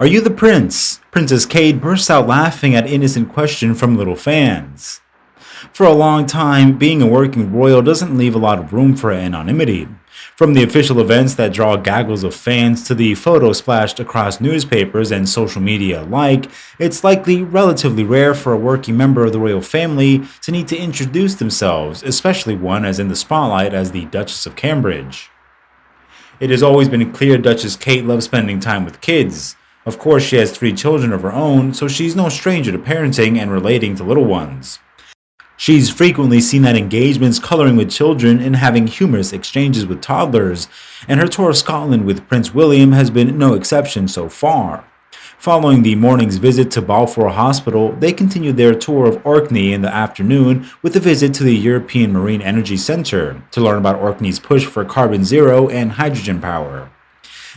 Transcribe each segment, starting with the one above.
"Are you the prince?" Princess Kate bursts out laughing at innocent question from little fans. For a long time, being a working royal doesn't leave a lot of room for anonymity. From the official events that draw gaggles of fans to the photos splashed across newspapers and social media alike, it's likely relatively rare for a working member of the royal family to need to introduce themselves, especially one as in the spotlight as the Duchess of Cambridge. It has always been clear Duchess Kate loves spending time with kids. Of course, she has 3 children of her own, so she's no stranger to parenting and relating to little ones. She's frequently seen at engagements coloring with children and having humorous exchanges with toddlers, and her tour of Scotland with Prince William has been no exception so far. Following the morning's visit to Balfour Hospital, they continued their tour of Orkney in the afternoon with a visit to the European Marine Energy Centre to learn about Orkney's push for carbon zero and hydrogen power.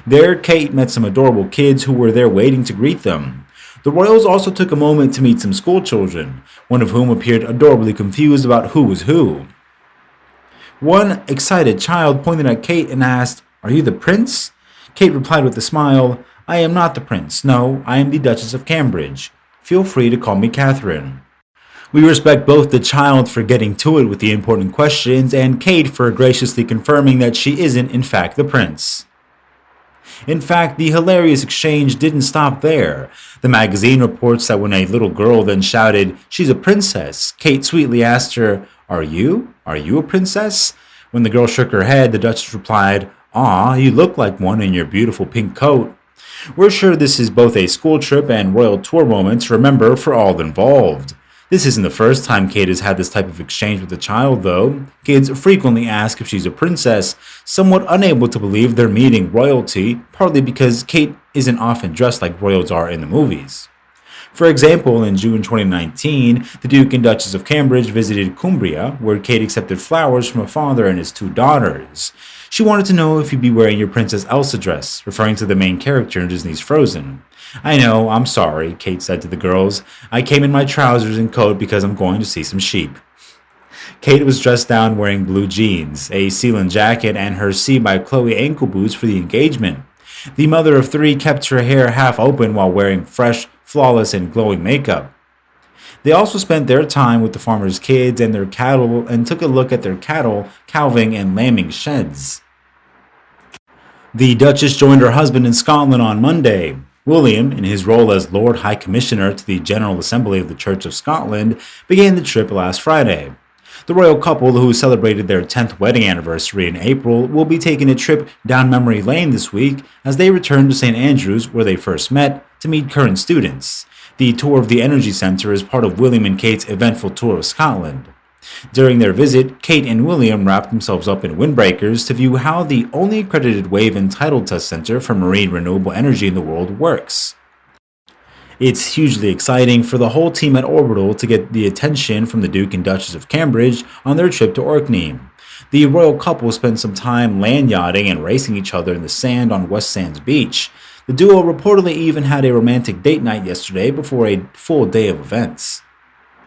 There, Kate met some adorable kids who were there waiting to greet them. The royals also took a moment to meet some schoolchildren, one of whom appeared adorably confused about who was who. One excited child pointed at Kate and asked, "Are you the prince?" Kate replied with a smile, "I am not the prince. No, I am the Duchess of Cambridge. Feel free to call me Catherine." We respect both the child for getting to it with the important questions and Kate for graciously confirming that she isn't in fact the prince. In fact, the hilarious exchange didn't stop there. The magazine reports that when a little girl then shouted, "She's a princess," Kate sweetly asked her, Are you a princess?" When the girl shook her head, the Duchess replied, "Aw, you look like one in your beautiful pink coat." We're sure this is both a school trip and royal tour moment to remember for all involved. This isn't the first time Kate has had this type of exchange with a child, though. Kids frequently ask if she's a princess, somewhat unable to believe they're meeting royalty, partly because Kate isn't often dressed like royals are in the movies. For example, in June 2019, the Duke and Duchess of Cambridge visited Cumbria, where Kate accepted flowers from a father and his 2 daughters. She wanted to know if you'd be wearing your Princess Elsa dress, referring to the main character in Disney's Frozen. "I know, I'm sorry," Kate said to the girls. "I came in my trousers and coat because I'm going to see some sheep." Kate was dressed down wearing blue jeans, a sealant jacket, and her See by Chloe ankle boots for the engagement. The mother of 3 kept her hair half open while wearing fresh, flawless, and glowing makeup. They also spent their time with the farmers' kids and their cattle and took a look at their cattle, calving, and lambing sheds. The Duchess joined her husband in Scotland on Monday. William, in his role as Lord High Commissioner to the General Assembly of the Church of Scotland, began the trip last Friday. The royal couple, who celebrated their 10th wedding anniversary in April, will be taking a trip down memory lane this week as they return to St. Andrews, where they first met, to meet current students. The tour of the Energy Centre is part of William and Kate's eventful tour of Scotland. During their visit, Kate and William wrapped themselves up in windbreakers to view how the only accredited wave and tidal test center for marine renewable energy in the world works. It's hugely exciting for the whole team at Orbital to get the attention from the Duke and Duchess of Cambridge on their trip to Orkney. The royal couple spent some time land yachting and racing each other in the sand on West Sands Beach. The duo reportedly even had a romantic date night yesterday before a full day of events.